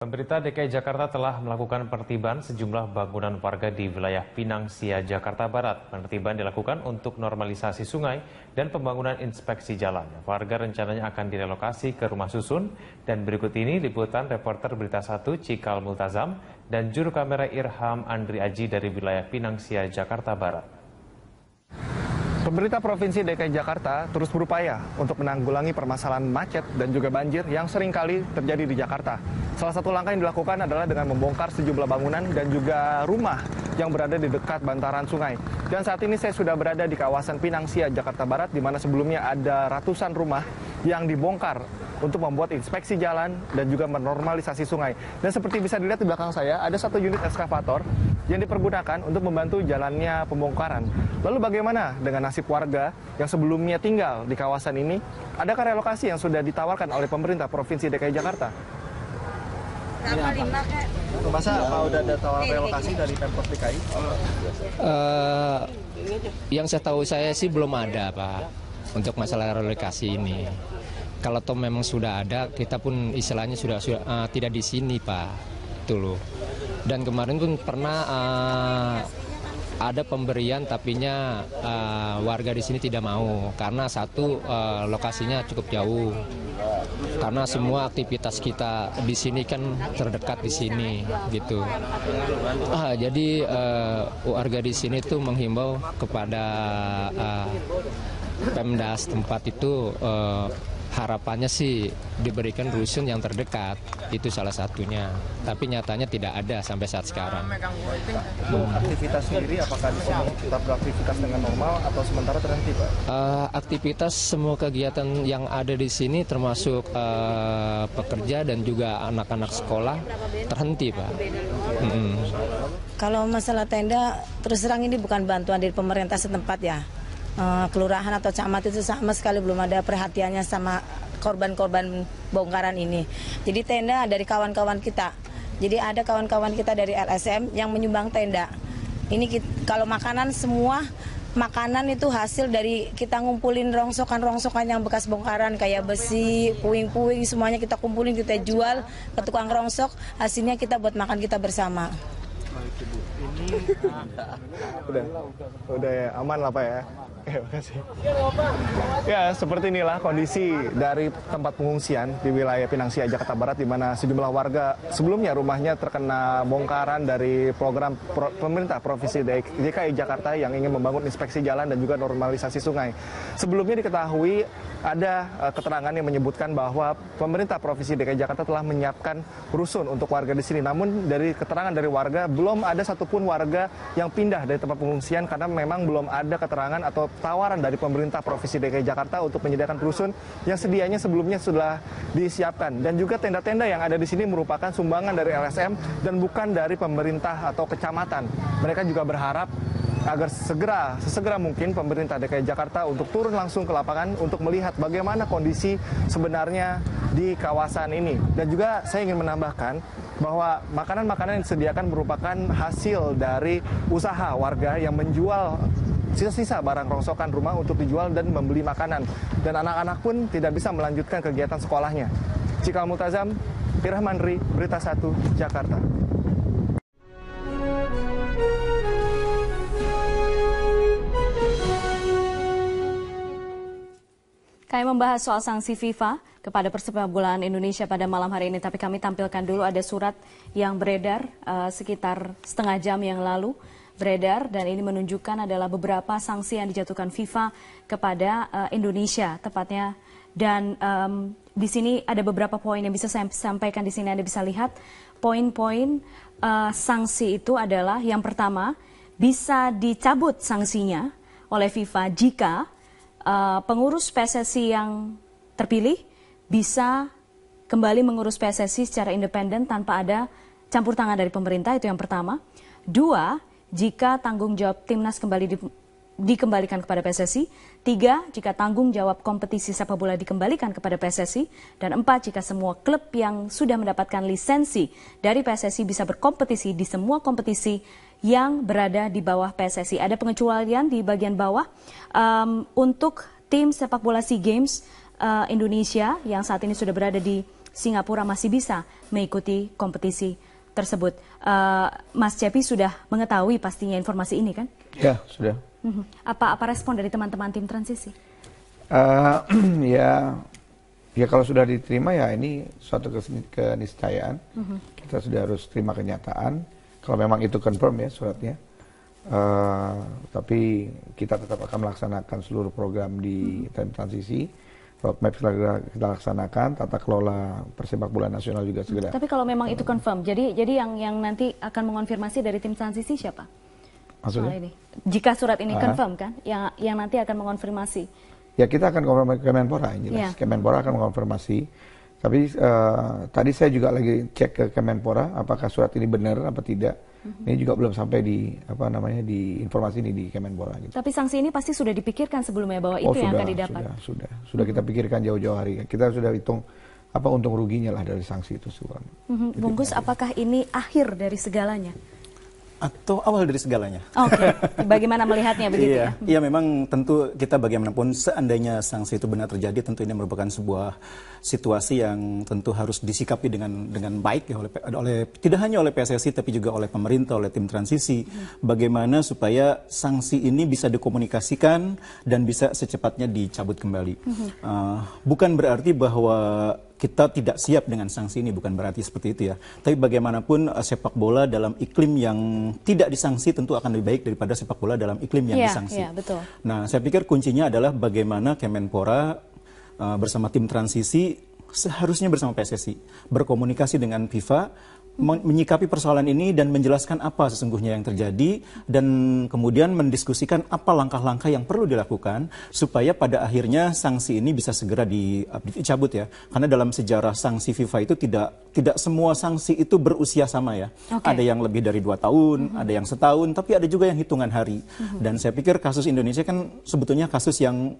Pemerintah DKI Jakarta telah melakukan penertiban sejumlah bangunan warga di wilayah Pinang Sia, Jakarta Barat. Penertiban dilakukan untuk normalisasi sungai dan pembangunan inspeksi jalan. Warga rencananya akan direlokasi ke rumah susun. Dan berikut ini liputan reporter Berita 1 Cikal Multazam dan juru kamera Irham Andri Aji dari wilayah Pinang Sia, Jakarta Barat. Pemerintah Provinsi DKI Jakarta terus berupaya untuk menanggulangi permasalahan macet dan juga banjir yang seringkali terjadi di Jakarta. Salah satu langkah yang dilakukan adalah dengan membongkar sejumlah bangunan dan juga rumah yang berada di dekat bantaran sungai. Dan saat ini saya sudah berada di kawasan Pinang Sia, Jakarta Barat, di mana sebelumnya ada ratusan rumah yang dibongkar untuk membuat inspeksi jalan dan juga menormalisasi sungai. Dan seperti bisa dilihat di belakang saya, ada satu unit ekskavator yang dipergunakan untuk membantu jalannya pembongkaran. Lalu bagaimana dengan nasib warga yang sebelumnya tinggal di kawasan ini? Adakah relokasi yang sudah ditawarkan oleh pemerintah Provinsi DKI Jakarta? Masa udah ada tawaran relokasi dari Pemprov DKI? Yang saya tahu saya sih belum ada, Pak, untuk masalah relokasi ini. Kalau toh memang sudah ada, kita pun istilahnya sudah tidak di sini, Pak. Itu loh. Dan kemarin pun pernah ada pemberian, tapinya warga di sini tidak mau karena satu lokasinya cukup jauh. Karena semua aktivitas kita di sini kan terdekat di sini, gitu. Jadi warga di sini tuh menghimbau kepada Pemda setempat itu. Harapannya sih diberikan rusun yang terdekat, itu salah satunya. Tapi nyatanya tidak ada sampai saat sekarang. Aktivitas sendiri apakah di sini tetap beraktivitas dengan normal atau sementara terhenti, Pak? Aktivitas semua kegiatan yang ada di sini termasuk pekerja dan juga anak-anak sekolah terhenti, Pak. Kalau masalah tenda, terus terang ini bukan bantuan dari pemerintah setempat ya. Kelurahan atau camat itu sama sekali belum ada perhatiannya sama korban-korban bongkaran ini. Jadi tenda dari kawan-kawan kita. Jadi ada kawan-kawan kita dari LSM yang menyumbang tenda. Ini kalau makanan semua makanan itu hasil dari kita ngumpulin rongsokan-rongsokan yang bekas bongkaran kayak besi, puing-puing, semuanya kita kumpulin, kita jual ke tukang rongsok. Hasilnya kita buat makan kita bersama. Ini udah ya, aman lah, Pak ya. Makasih. Ya, seperti inilah kondisi dari tempat pengungsian di wilayah Pinang Sia, Jakarta Barat, di mana sejumlah warga sebelumnya rumahnya terkena bongkaran dari program pemerintah Provinsi DKI Jakarta yang ingin membangun inspeksi jalan dan juga normalisasi sungai. Sebelumnya diketahui ada keterangan yang menyebutkan bahwa pemerintah Provinsi DKI Jakarta telah menyiapkan rusun untuk warga di sini. Namun dari keterangan dari warga, belum ada satupun warga yang pindah dari tempat pengungsian karena memang belum ada keterangan atau tawaran dari pemerintah Provinsi DKI Jakarta untuk menyediakan rusun yang sedianya sebelumnya sudah disiapkan. Dan juga tenda-tenda yang ada di sini merupakan sumbangan dari LSM dan bukan dari pemerintah atau kecamatan. Mereka juga berharap agar sesegera mungkin pemerintah DKI Jakarta untuk turun langsung ke lapangan untuk melihat bagaimana kondisi sebenarnya di kawasan ini. Dan juga saya ingin menambahkan bahwa makanan-makanan yang disediakan merupakan hasil dari usaha warga yang menjual sisa-sisa barang rongsokan rumah untuk dijual dan membeli makanan. Dan anak-anak pun tidak bisa melanjutkan kegiatan sekolahnya. Cikal Multazam, Irham Andri, Berita 1, Jakarta. Kami membahas soal sanksi FIFA kepada persepak bolaan Indonesia pada malam hari ini, tapi kami tampilkan dulu ada surat yang beredar sekitar setengah jam yang lalu dan ini menunjukkan adalah beberapa sanksi yang dijatuhkan FIFA kepada Indonesia tepatnya. Dan di sini ada beberapa poin yang bisa saya sampaikan. Di sini Anda bisa lihat poin-poin sanksi itu adalah yang pertama, bisa dicabut sanksinya oleh FIFA jika pengurus PSSI yang terpilih bisa kembali mengurus PSSI secara independen tanpa ada campur tangan dari pemerintah, itu yang pertama. Dua, jika tanggung jawab timnas kembali dikembalikan kepada PSSI. Tiga, jika tanggung jawab kompetisi sepak bola dikembalikan kepada PSSI. Dan empat, jika semua klub yang sudah mendapatkan lisensi dari PSSI bisa berkompetisi di semua kompetisi yang berada di bawah PSSI. Ada pengecualian di bagian bawah untuk tim sepak bola SEA Games Indonesia yang saat ini sudah berada di Singapura masih bisa mengikuti kompetisi tersebut. Mas Cepi sudah mengetahui pastinya informasi ini kan? Ya, sudah. Apa respon dari teman-teman tim transisi? Ya kalau sudah diterima ya ini suatu keniscayaan. Kita sudah harus terima kenyataan. Kalau memang itu confirm ya suratnya. Tapi kita tetap akan melaksanakan seluruh program di tim transisi. Roadmap kita laksanakan, tata kelola persepak bola nasional juga segera. Tapi kalau memang itu confirm, jadi yang nanti akan mengonfirmasi dari tim transisi siapa? Maksudnya? Ini. Jika surat ini confirm kan, yang nanti akan mengonfirmasi. Ya kita akan konfirmasi Kemenpora, yang jelas. Kemenpora akan mengonfirmasi. Tapi tadi saya juga lagi cek ke Kemenpora, apakah surat ini benar apa tidak. Ini juga belum sampai di di informasi ini di Kemenpora. Gitu. Tapi sanksi ini pasti sudah dipikirkan sebelumnya bahwa itu yang akan didapat. Sudah kita pikirkan jauh-jauh hari. Kita sudah hitung apa untung ruginya lah dari sanksi itu. Bungkus, apakah ini akhir dari segalanya? Atau awal dari segalanya. Oke, bagaimana melihatnya begitu ya? Iya, memang tentu kita bagaimanapun seandainya sanksi itu benar terjadi, tentu ini merupakan sebuah situasi yang tentu harus disikapi dengan baik ya oleh tidak hanya oleh PSSI tapi juga oleh pemerintah, oleh tim transisi. Bagaimana supaya sanksi ini bisa dikomunikasikan dan bisa secepatnya dicabut kembali. Bukan berarti bahwa kita tidak siap dengan sanksi ini, bukan berarti seperti itu ya. Tapi bagaimanapun sepak bola dalam iklim yang tidak disanksi tentu akan lebih baik daripada sepak bola dalam iklim yang disanksi. Iya, betul. Nah, saya pikir kuncinya adalah bagaimana Kemenpora bersama tim transisi, seharusnya bersama PSSI, berkomunikasi dengan FIFA, menyikapi persoalan ini dan menjelaskan apa sesungguhnya yang terjadi dan kemudian mendiskusikan apa langkah-langkah yang perlu dilakukan supaya pada akhirnya sanksi ini bisa segera dicabut ya. Karena dalam sejarah sanksi FIFA itu tidak semua sanksi itu berusia sama ya. Ada yang lebih dari 2 tahun, ada yang setahun, tapi ada juga yang hitungan hari. Dan saya pikir kasus Indonesia kan sebetulnya kasus yang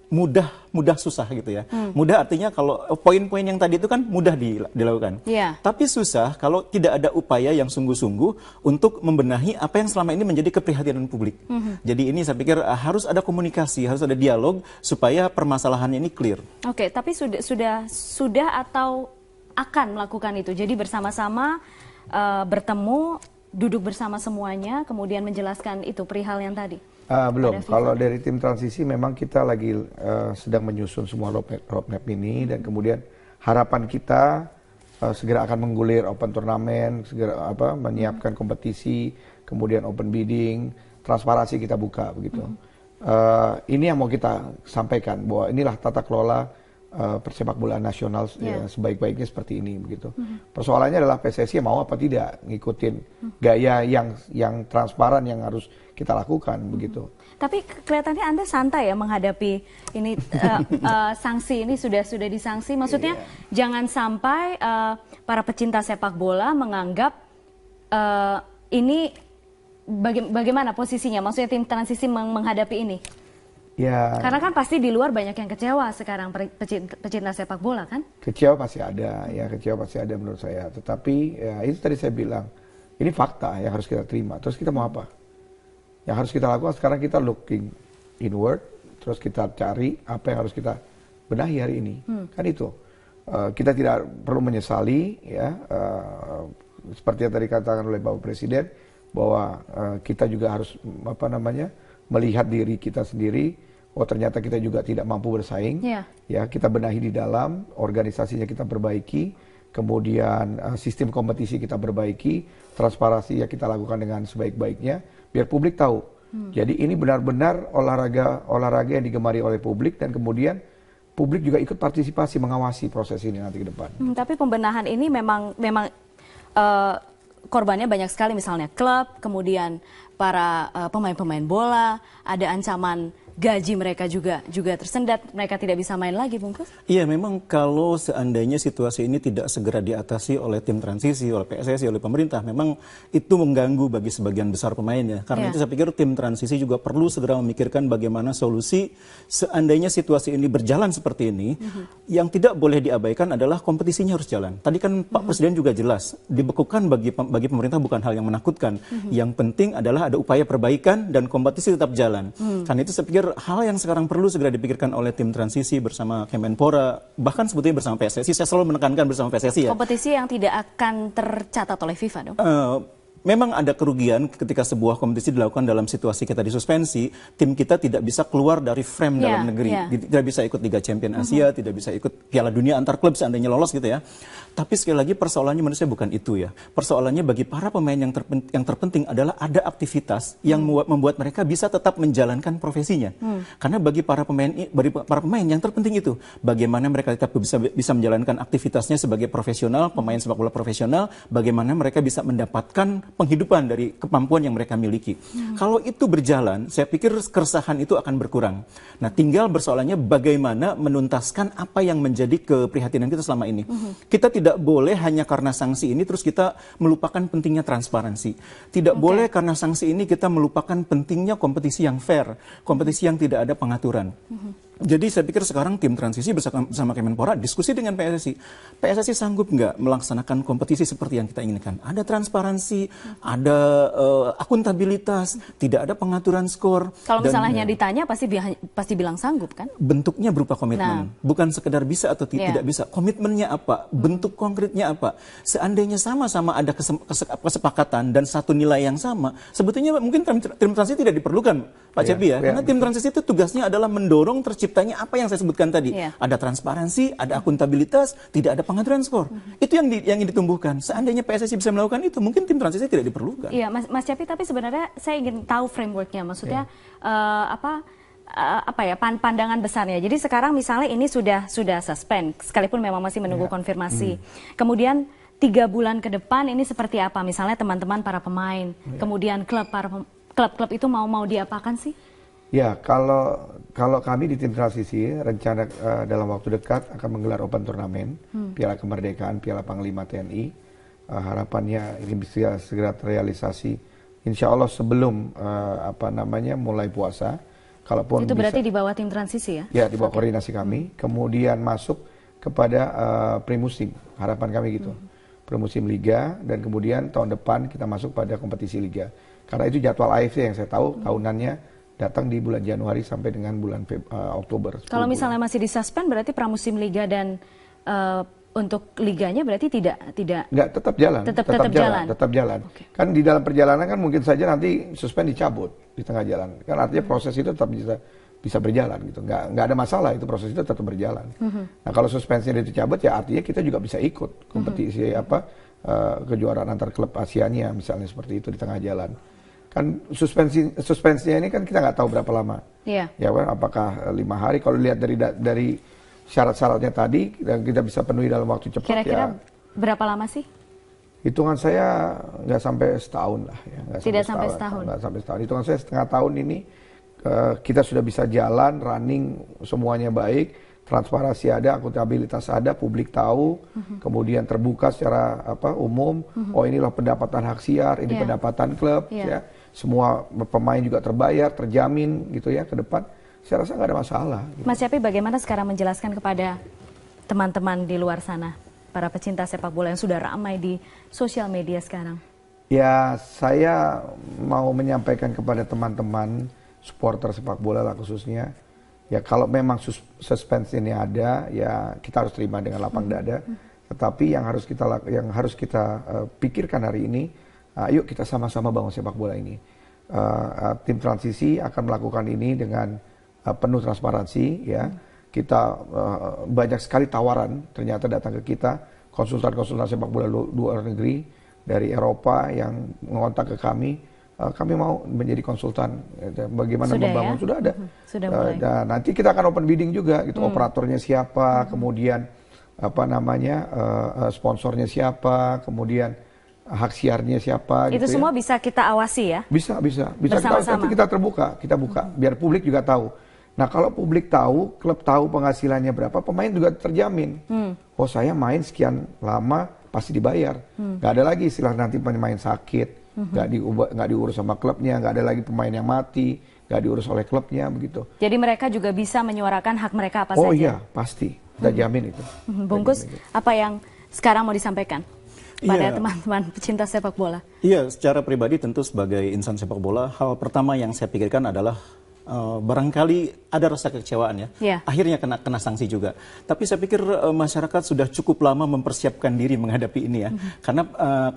mudah susah gitu ya. Mudah artinya kalau poin-poin yang tadi itu kan mudah dilakukan. Tapi susah kalau tidak ada upaya yang sungguh-sungguh untuk membenahi apa yang selama ini menjadi keprihatinan publik. Jadi ini saya pikir harus ada komunikasi, harus ada dialog supaya permasalahannya ini clear. Oke, tapi sudah atau akan melakukan itu. Jadi bersama-sama bertemu, duduk bersama semuanya, kemudian menjelaskan itu perihal yang tadi. Belum, kalau dari tim transisi memang kita lagi sedang menyusun semua roadmap ini dan kemudian harapan kita segera akan menggulir open turnamen, segera menyiapkan kompetisi, kemudian open bidding, transparansi kita buka begitu. Ini yang mau kita sampaikan bahwa inilah tata kelola persepak bola nasional sebaik-baiknya seperti ini begitu. Persoalannya adalah PSSI mau apa tidak ngikutin gaya yang transparan yang harus kita lakukan begitu. Tapi kelihatannya Anda santai ya menghadapi ini sanksi ini sudah disangsi. Maksudnya jangan sampai para pecinta sepak bola menganggap ini bagaimana posisinya? Maksudnya tim transisi menghadapi ini? Ya. Karena kan pasti di luar banyak yang kecewa sekarang pecinta sepak bola kan? Kecewa pasti ada, menurut saya. Tetapi ya itu tadi saya bilang, ini fakta yang harus kita terima. Terus kita mau apa? Yang harus kita lakukan sekarang kita looking inward, terus kita cari apa yang harus kita benahi hari ini. Kan itu. Kita tidak perlu menyesali, ya. Seperti yang tadi katakan oleh Bapak Presiden, bahwa kita juga harus melihat diri kita sendiri. Oh ternyata kita juga tidak mampu bersaing. Ya kita benahi di dalam, organisasinya kita perbaiki, kemudian sistem kompetisi kita perbaiki, transparansi ya kita lakukan dengan sebaik-baiknya, biar publik tahu. Jadi ini benar-benar olahraga yang digemari oleh publik dan kemudian publik juga ikut partisipasi mengawasi proses ini nanti ke depan. Tapi pembenahan ini memang korbannya banyak sekali, misalnya klub, kemudian para pemain-pemain bola, ada ancaman gaji mereka juga tersendat, mereka tidak bisa main lagi, Bungkus? Iya, memang kalau seandainya situasi ini tidak segera diatasi oleh tim transisi, oleh PSSI, oleh pemerintah, memang itu mengganggu bagi sebagian besar pemainnya. Karena itu saya pikir tim transisi juga perlu segera memikirkan bagaimana solusi seandainya situasi ini berjalan seperti ini. Yang tidak boleh diabaikan adalah kompetisinya harus jalan. Tadi kan Pak Presiden juga jelas, dibekukan bagi pemerintah bukan hal yang menakutkan. Yang penting adalah ada upaya perbaikan dan kompetisi tetap jalan. Karena itu saya pikir hal yang sekarang perlu segera dipikirkan oleh tim transisi bersama Kemenpora, bahkan sebetulnya bersama PSSI. Saya selalu menekankan bersama PSSI ya. Kompetisi yang tidak akan tercatat oleh FIFA dong? Memang ada kerugian ketika sebuah kompetisi dilakukan dalam situasi kita disuspensi, tim kita tidak bisa keluar dari frame dalam negeri, tidak bisa ikut Liga Champion Asia, tidak bisa ikut Piala Dunia antar klub seandainya lolos gitu ya. Tapi sekali lagi persoalannya menurut saya bukan itu ya. Persoalannya bagi para pemain yang terpenting adalah ada aktivitas yang membuat mereka bisa tetap menjalankan profesinya. Karena bagi para pemain yang terpenting itu bagaimana mereka tetap bisa menjalankan aktivitasnya sebagai profesional, pemain sepak bola profesional, bagaimana mereka bisa mendapatkan penghidupan dari kemampuan yang mereka miliki. Kalau itu berjalan, saya pikir keresahan itu akan berkurang. Nah, tinggal persoalannya bagaimana menuntaskan apa yang menjadi keprihatinan kita selama ini. Kita tidak boleh hanya karena sanksi ini terus kita melupakan pentingnya transparansi. Tidak boleh karena sanksi ini kita melupakan pentingnya kompetisi yang fair, kompetisi yang tidak ada pengaturan. Jadi saya pikir sekarang tim transisi bersama Kemenpora diskusi dengan PSSI. PSSI sanggup nggak melaksanakan kompetisi seperti yang kita inginkan? Ada transparansi, ada akuntabilitas, tidak ada pengaturan skor. Kalau misalnya ditanya pasti bilang sanggup kan? Bentuknya berupa komitmen, bukan sekedar bisa atau tidak bisa. Komitmennya apa? Bentuk konkretnya apa? Seandainya sama-sama ada kesepakatan dan satu nilai yang sama, sebetulnya mungkin tim transisi tidak diperlukan, Pak Cepi ya. Karena tim transisi itu tugasnya adalah mendorong terciptanya apa yang saya sebutkan tadi. Ada transparansi, ada akuntabilitas, tidak ada pengaturan skor. Itu yang ditumbuhkan. Seandainya PSSI bisa melakukan itu, mungkin tim transisi tidak diperlukan. Iya, Mas Cepi, tapi sebenarnya saya ingin tahu frameworknya. Maksudnya pandangan besarnya. Jadi sekarang misalnya ini sudah suspend, sekalipun memang masih menunggu konfirmasi. Kemudian 3 bulan ke depan ini seperti apa? Misalnya teman-teman para pemain, kemudian klub-klub itu mau diapakan sih? Ya, kalau kami di tim transisi rencana dalam waktu dekat akan menggelar open turnamen, Piala Kemerdekaan, Piala Panglima TNI. Harapannya ini bisa segera terrealisasi. Insya Allah sebelum mulai puasa. Kalaupun itu berarti di bawah tim transisi ya? Ya, di bawah koordinasi kami. Kemudian masuk kepada premusim. Harapan kami gitu. Premusim Liga dan kemudian tahun depan kita masuk pada kompetisi Liga. Karena itu jadwal AFC yang saya tahu tahunannya datang di bulan Januari sampai dengan bulan Oktober. Kalau misalnya masih disuspend berarti pramusim Liga dan untuk liganya berarti tidak nggak tetap jalan. Tetap jalan. Okay. Kan di dalam perjalanan kan mungkin saja nanti suspend dicabut di tengah jalan. Kan artinya proses itu tetap bisa berjalan gitu. Nggak ada masalah, itu proses itu tetap berjalan. Nah, kalau suspensinya dicabut ya artinya kita juga bisa ikut kompetisi kejuaraan antar klub Asianya misalnya seperti itu di tengah jalan. Kan suspensinya ini kan kita nggak tahu berapa lama. Iya. Ya kan, apakah 5 hari? Kalau lihat dari syarat-syaratnya tadi dan kita bisa penuhi dalam waktu cepat. Kira-kira berapa lama sih? Hitungan saya nggak sampai setahun lah. Ya. Tidak sampai setahun. Nggak sampai setahun. Hitungan saya setengah tahun ini kita sudah bisa jalan, running semuanya baik, transparansi ada, akuntabilitas ada, publik tahu, kemudian terbuka secara umum. Oh inilah pendapatan hak siar, ini pendapatan klub, ya. Semua pemain juga terbayar, terjamin gitu ya ke depan. Saya rasa nggak ada masalah. Gitu. Mas Cepi, bagaimana sekarang menjelaskan kepada teman-teman di luar sana, para pecinta sepak bola yang sudah ramai di sosial media sekarang? Ya, saya mau menyampaikan kepada teman-teman supporter sepak bola lah khususnya, ya kalau memang suspensi ini ada, ya kita harus terima dengan lapang dada. Tetapi yang harus kita pikirkan hari ini, yuk kita sama-sama bangun sepak bola ini. Tim transisi akan melakukan ini dengan penuh transparansi, ya. Kita banyak sekali tawaran ternyata datang ke kita, konsultan-konsultan sepak bola luar negeri dari Eropa yang mengontak ke kami. Kami mau menjadi konsultan, bagaimana membangun, sudah ada. Sudah mulai. Dan nanti kita akan open bidding juga, gitu. Operatornya siapa, kemudian sponsornya siapa, kemudian hak siarnya siapa. Itu gitu semua ya. Bisa kita awasi ya? Bisa. Bersama-sama. Kita terbuka, biar publik juga tahu. Nah kalau publik tahu, klub tahu penghasilannya berapa, pemain juga terjamin. Oh saya main sekian lama pasti dibayar. Gak ada lagi istilah nanti pemain sakit, nggak diurus sama klubnya, nggak ada lagi pemain yang mati, nggak diurus oleh klubnya begitu. Jadi mereka juga bisa menyuarakan hak mereka apa saja? Oh iya pasti, kita jamin itu. Bungkus, apa yang sekarang mau disampaikan pada teman-teman pecinta sepak bola? Iya, secara pribadi tentu sebagai insan sepak bola, hal pertama yang saya pikirkan adalah barangkali ada rasa kekecewaan ya. Yeah. Akhirnya kena sanksi juga. Tapi saya pikir masyarakat sudah cukup lama mempersiapkan diri menghadapi ini ya. Karena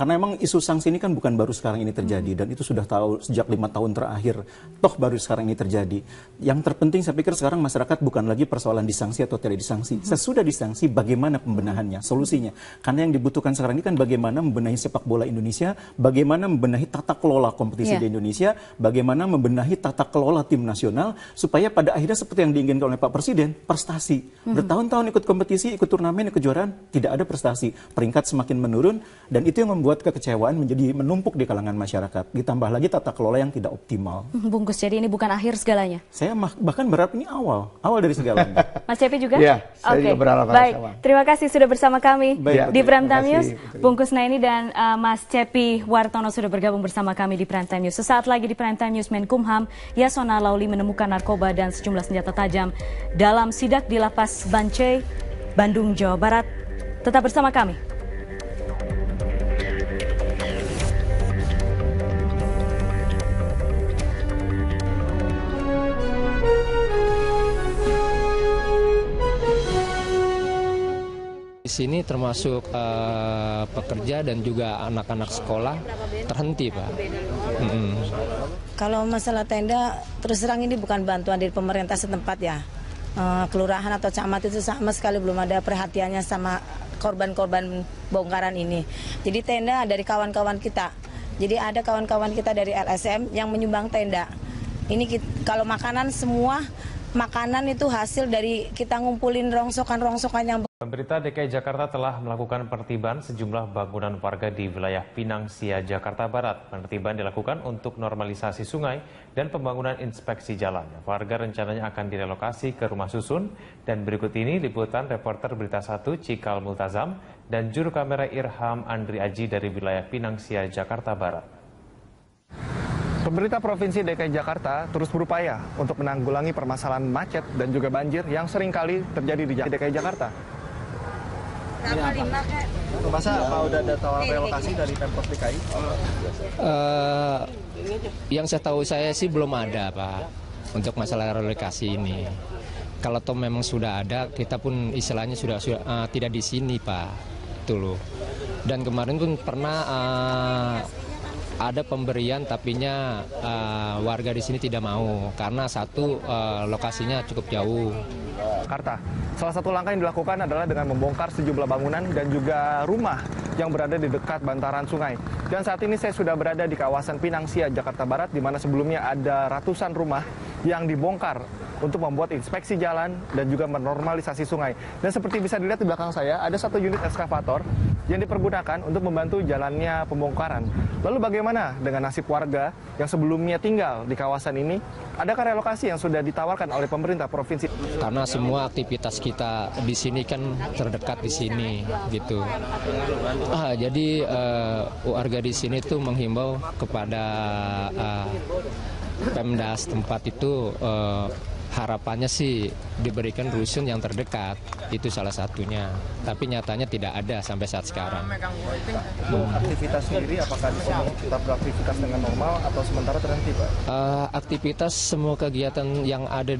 memang isu sanksi ini kan bukan baru sekarang ini terjadi, dan itu sudah tahu sejak 5 tahun terakhir. Toh baru sekarang ini terjadi. Yang terpenting saya pikir sekarang masyarakat bukan lagi persoalan disanksi atau tidak disanksi. Sesudah disanksi bagaimana pembenahannya, solusinya. Karena yang dibutuhkan sekarang ini kan bagaimana membenahi sepak bola Indonesia, bagaimana membenahi tata kelola kompetisi di Indonesia, bagaimana membenahi tata kelola tim nasional, supaya pada akhirnya seperti yang diinginkan oleh Pak Presiden, prestasi. Bertahun-tahun ikut kompetisi, ikut turnamen, ikut kejuaraan, tidak ada prestasi. Peringkat semakin menurun, dan itu yang membuat kekecewaan menjadi menumpuk di kalangan masyarakat. Ditambah lagi tata kelola yang tidak optimal. Bungkus, jadi ini bukan akhir segalanya? Saya bahkan berharap ini awal dari segalanya. Mas Cepi juga? Iya, saya juga berharap baik, sama. terima kasih sudah bersama kami di Prime Time News. Bungkus Naini dan Mas Cepi Wartono sudah bergabung bersama kami di Prime Time News. Sesaat lagi di Prime Time News, Menkumham Yasona Lauli menemukan narkoba dan sejumlah senjata tajam dalam sidak di Lapas Bancai, Bandung, Jawa Barat. Tetap bersama kami. Di sini termasuk pekerja dan juga anak-anak sekolah terhenti, Pak. Kalau masalah tenda, terus terang ini bukan bantuan dari pemerintah setempat ya. Kelurahan atau camat itu sama sekali belum ada perhatiannya sama korban-korban bongkaran ini. Jadi tenda dari kawan-kawan kita. Jadi ada kawan-kawan kita dari LSM yang menyumbang tenda. Ini kalau makanan, semua makanan itu hasil dari kita ngumpulin rongsokan-rongsokan yang... Pemerintah DKI Jakarta telah melakukan penertiban sejumlah bangunan warga di wilayah Pinang Sia, Jakarta Barat. Penertiban dilakukan untuk normalisasi sungai dan pembangunan inspeksi jalan. Warga rencananya akan direlokasi ke rumah susun. Dan berikut ini liputan reporter Berita 1 Cikal Multazam dan juru kamera Irham Andri Aji dari wilayah Pinang Sia, Jakarta Barat. Pemerintah Provinsi DKI Jakarta terus berupaya untuk menanggulangi permasalahan macet dan juga banjir yang seringkali terjadi di DKI Jakarta. Masa udah ada tawaran relokasi dari Pemprov DKI? Yang saya tahu saya sih belum ada, Pak, untuk masalah relokasi ini. Kalau toh memang sudah ada, kita pun istilahnya sudah tidak di sini, Pak. Itu loh. Dan kemarin pun pernah ada pemberian, tapinya warga di sini tidak mau karena satu lokasinya cukup jauh. Jakarta. Salah satu langkah yang dilakukan adalah dengan membongkar sejumlah bangunan dan juga rumah yang berada di dekat bantaran sungai. Dan saat ini saya sudah berada di kawasan Pinang Sia, Jakarta Barat, di mana sebelumnya ada ratusan rumah yang dibongkar untuk membuat inspeksi jalan dan juga menormalisasi sungai. Dan seperti bisa dilihat di belakang saya, ada satu unit eskavator yang dipergunakan untuk membantu jalannya pembongkaran. Lalu bagaimana dengan nasib warga yang sebelumnya tinggal di kawasan ini? Adakah relokasi yang sudah ditawarkan oleh pemerintah provinsi? Karena semua aktivitas kita di sini kan terdekat di sini, gitu. Jadi warga di sini tuh menghimbau kepada Pemda setempat itu harapannya sih diberikan rusun yang terdekat, itu salah satunya. Tapi nyatanya tidak ada sampai saat sekarang. Aktivitas sendiri apakah di sini tetap beraktivitas dengan normal atau sementara terhenti, Pak? Aktivitas semua kegiatan yang ada di